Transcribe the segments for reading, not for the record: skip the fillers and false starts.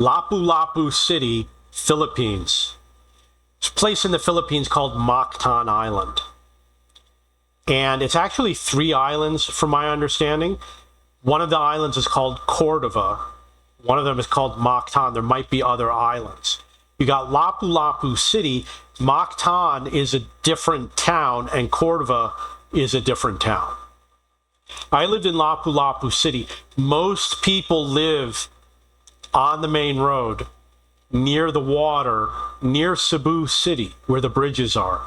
Lapu City, Philippines. It's a place in the Philippines called Mactan Island. And it's actually 3 islands from my understanding. One of the islands is called Cordova. One of them is called Mactan. There might be other islands. You got Lapu City. Mactan is a different town, and Cordova is a different town. I lived in Lapu City. Most people live on the main road, near the water, near Cebu City, where the bridges are.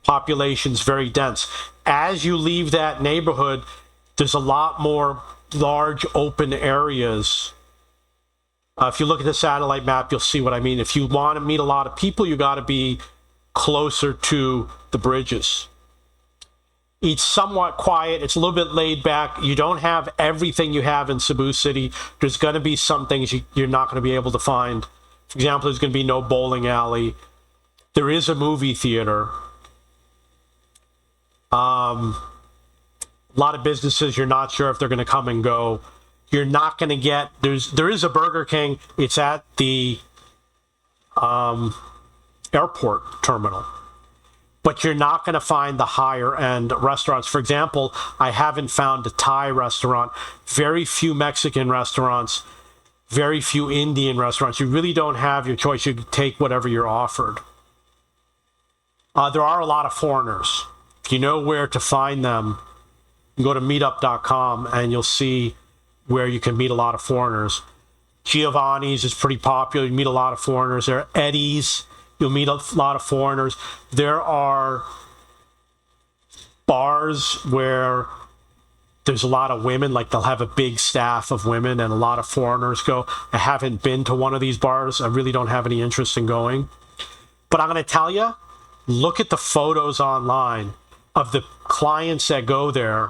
Population's very dense. As you leave that neighborhood, there's a lot more large open areas. If you look at the satellite map, you'll see what I mean. If you want to meet a lot of people, you got to be closer to the bridges. It's somewhat quiet. It's a little bit laid back. You don't have everything you have in Cebu City. There's going to be some things you're not going to be able to find. For example, there's going to be no bowling alley. There is a movie theater. A lot of businesses, you're not sure if they're going to come and go. You're not going to get, there is a Burger King. It's at the airport terminal. But you're not going to find the higher end restaurants. For example, I haven't found a Thai restaurant, very few Mexican restaurants, very few Indian restaurants. You really don't have your choice. You can take whatever you're offered. There are a lot of foreigners. If you know where to find them, you can go to meetup.com and you'll see where you can meet a lot of foreigners. Giovanni's is pretty popular. You meet a lot of foreigners there. Eddie's, you'll meet a lot of foreigners. There are bars where there's a lot of women, like they'll have a big staff of women and a lot of foreigners go. I haven't been to one of these bars. I really don't have any interest in going. But I'm going to tell you, look at the photos online of the clients that go there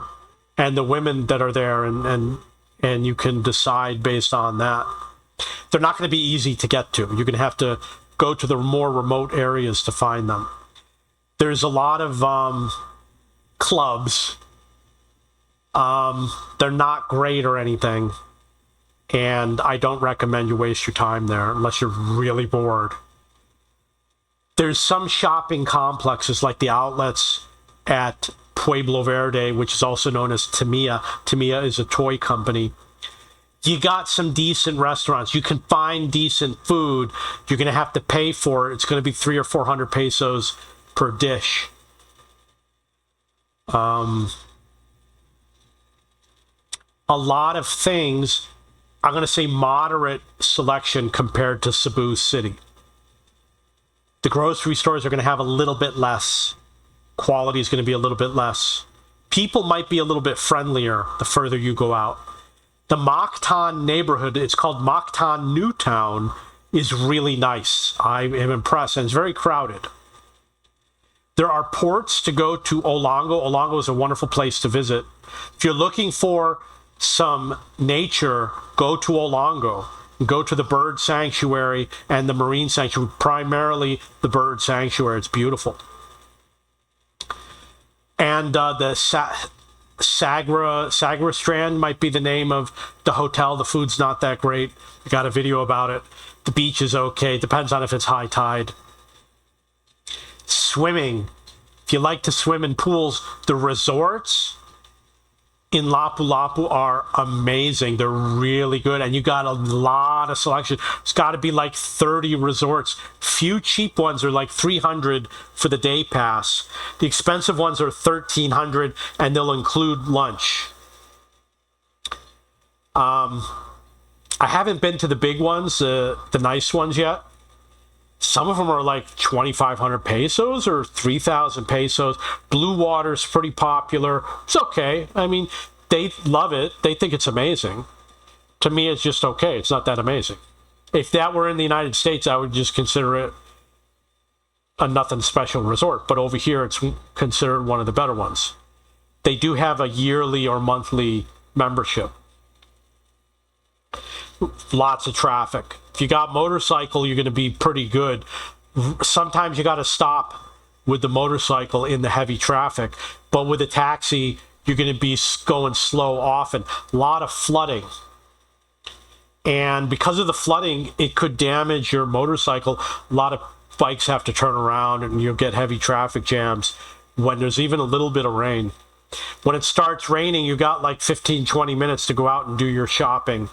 and the women that are there, and you can decide based on that. They're not going to be easy to get to. You're going to have to go to the more remote areas to find them. There's a lot of clubs. They're not great or anything, and I don't recommend you waste your time there unless you're really bored. There's some shopping complexes like the outlets at Pueblo Verde, which is also known as Tamiya. Tamiya is a toy company. You got some decent restaurants. You can find decent food. You're going to have to pay for it. It's going to be 300 or 400 pesos per dish. A lot of things, I'm going to say moderate selection compared to Cebu City. The grocery stores are going to have a little bit less. Quality is going to be a little bit less. People might be a little bit friendlier the further you go out. The Mactan neighborhood, it's called Mactan Newtown, is really nice. I am impressed, and it's very crowded. There are ports to go to Olongo. Olongo is a wonderful place to visit. If you're looking for some nature, go to Olongo. Go to the bird sanctuary and the marine sanctuary, primarily the bird sanctuary. It's beautiful. And the Sagra Strand might be the name of the hotel. The food's not that great. I got a video about it. The beach is okay. Depends on if it's high tide. Swimming. If you like to swim in pools, the resorts in Lapu are amazing. They're really good, and you got a lot of selection. It's got to be like 30 resorts. Few cheap ones are like 300 for the day pass. The expensive ones are 1,300, and they'll include lunch. I haven't been to the big ones, the nice ones yet. Some of them are like 2,500 pesos or 3,000 pesos. Blue Water's pretty popular. It's okay. I mean, they love it. They think it's amazing. To me, it's just okay. It's not that amazing. If that were in the United States, I would just consider it a nothing special resort. But over here, it's considered one of the better ones. They do have a yearly or monthly membership. Lots of traffic. If you got motorcycle, you're going to be pretty good. Sometimes you got to stop with the motorcycle in the heavy traffic, but with a taxi, you're going to be going slow often. A lot of flooding. And because of the flooding, it could damage your motorcycle. A lot of bikes have to turn around and you'll get heavy traffic jams when there's even a little bit of rain. When it starts raining, you got like 15, 20 minutes to go out and do your shopping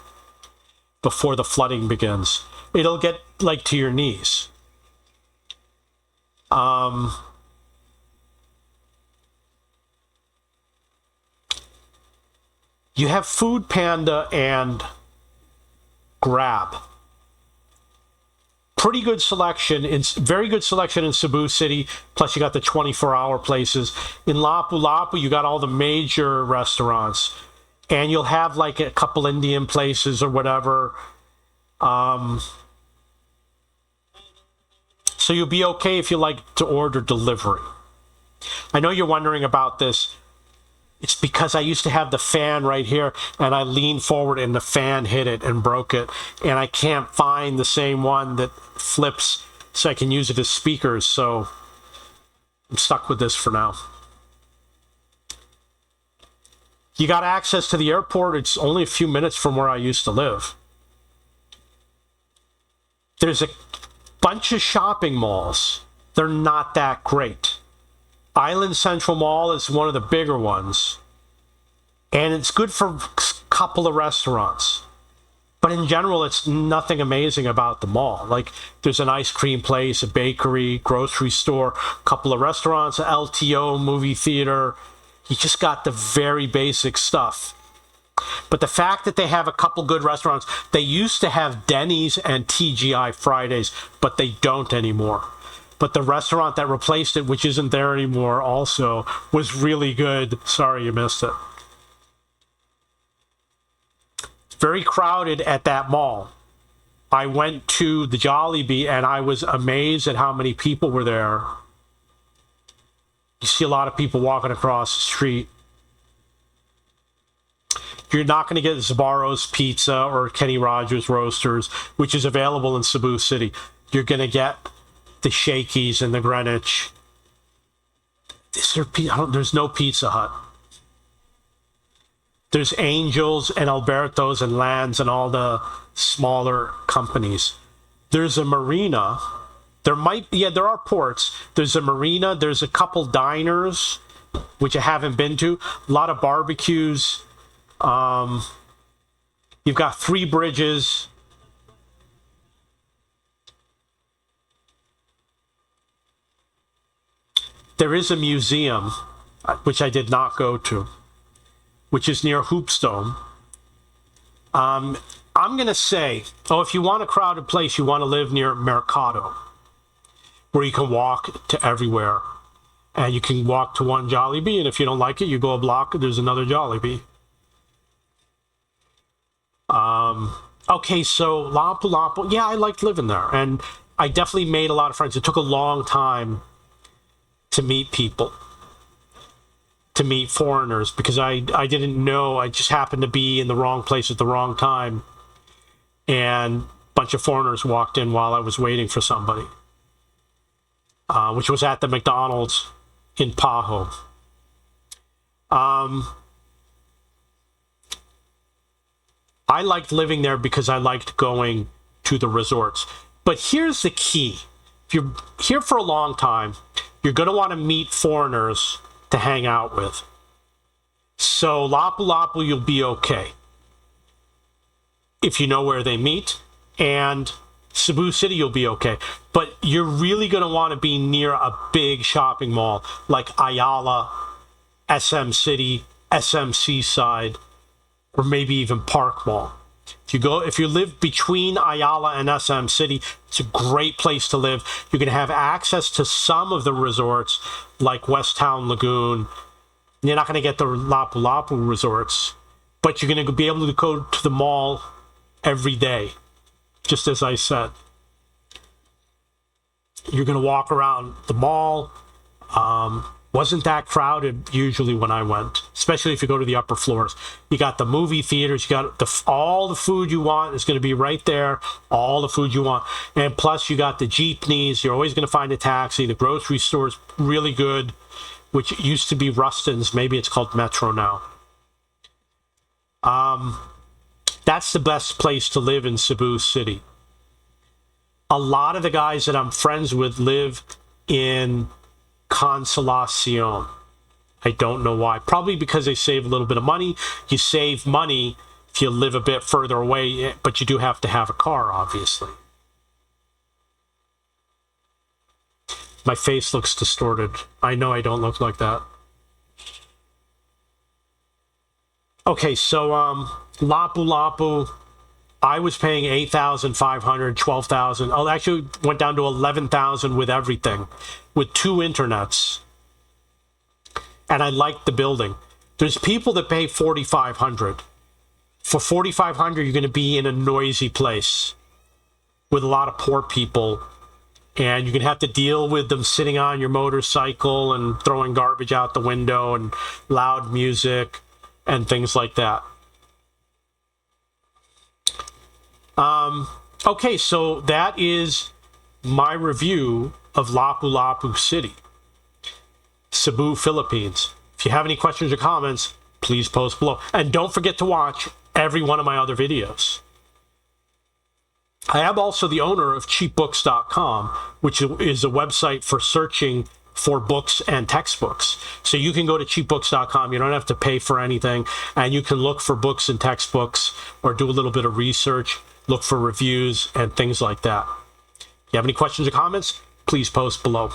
before the flooding begins. It'll get like to your knees. You have Food Panda and Grab. Pretty good selection. It's very good selection in Cebu City. Plus, you got the 24-hour places. In Lapu, you got all the major restaurants, and you'll have like a couple Indian places or whatever. So you'll be okay if you like to order delivery. I know you're wondering about this. It's because I used to have the fan right here, and I leaned forward and the fan hit it and broke it. And I can't find the same one that flips so I can use it as speakers. So I'm stuck with this for now. You got access to the airport. It's only a few minutes from where I used to live. There's a bunch of shopping malls. They're not that great. Island Central Mall is one of the bigger ones, and it's good for a couple of restaurants. But in general, it's nothing amazing about the mall. Like, there's an ice cream place, a bakery, grocery store, a couple of restaurants, an LTO, movie theater. You just got the very basic stuff. But the fact that they have a couple good restaurants, they used to have Denny's and TGI Fridays, but they don't anymore. But the restaurant that replaced it, which isn't there anymore also, was really good. Sorry you missed it. It's very crowded at that mall. I went to the Jollibee and I was amazed at how many people were there. You see a lot of people walking across the street. You're not going to get Sbarro's Pizza or Kenny Rogers Roasters, which is available in Cebu City. You're going to get the Shakey's and the Greenwich. There's no Pizza Hut. There's Angels and Alberto's and Lands and all the smaller companies. There's a marina. There are ports. There's a marina. There's a couple diners, which I haven't been to. A lot of barbecues. You've got Three Bridges. There is a museum, which I did not go to, which is near Hoopstone. I'm going to say, if you want a crowded place, you want to live near Mercado, where you can walk to everywhere. And you can walk to one Jollibee, and if you don't like it, you go a block, there's another Jollibee. Okay, so Lapu, yeah, I liked living there. And I definitely made a lot of friends. It took a long time to meet people, to meet foreigners, because I didn't know. I just happened to be in the wrong place at the wrong time, and a bunch of foreigners walked in while I was waiting for somebody, which was at the McDonald's in Paho. I liked living there because I liked going to the resorts. But here's the key. If you're here for a long time, you're going to want to meet foreigners to hang out with. So Lapu, you'll be okay if you know where they meet. And Cebu City, you'll be okay. But you're really going to want to be near a big shopping mall like Ayala, SM City, SM Seaside, or maybe even Park Mall. If you live between Ayala and SM City, it's a great place to live. You're going to have access to some of the resorts, like West Town Lagoon. You're not going to get the Lapu resorts, but you're going to be able to go to the mall every day, just as I said. You're going to walk around the mall. Wasn't that crowded usually when I went, especially if you go to the upper floors. You got the movie theaters, you got all the food you want is going to be right there, all the food you want. And plus you got the jeepneys, you're always going to find a taxi. The grocery store is really good, which used to be Rustin's, maybe it's called Metro now. That's the best place to live in Cebu City. A lot of the guys that I'm friends with live in Consolacion. I don't know why. Probably because they save a little bit of money. You save money if you live a bit further away, but you do have to have a car, obviously. My face looks distorted. I know I don't look like that. Okay, so Lapu, I was paying 8,500, 12,000. Oh, actually went down to 11,000 with everything, with 2 internets. And I liked the building. There's people that pay 4,500. For 4,500, you're going to be in a noisy place with a lot of poor people. And you're going to have to deal with them sitting on your motorcycle and throwing garbage out the window and loud music and things like that. Okay, so that is my review of Lapu City, Cebu, Philippines. If you have any questions or comments, please post below. And don't forget to watch every one of my other videos. I am also the owner of cheapbooks.com, which is a website for searching for books and textbooks. So you can go to cheapbooks.com. You don't have to pay for anything. And you can look for books and textbooks or do a little bit of research, look for reviews and things like that. If you have any questions or comments, please post below.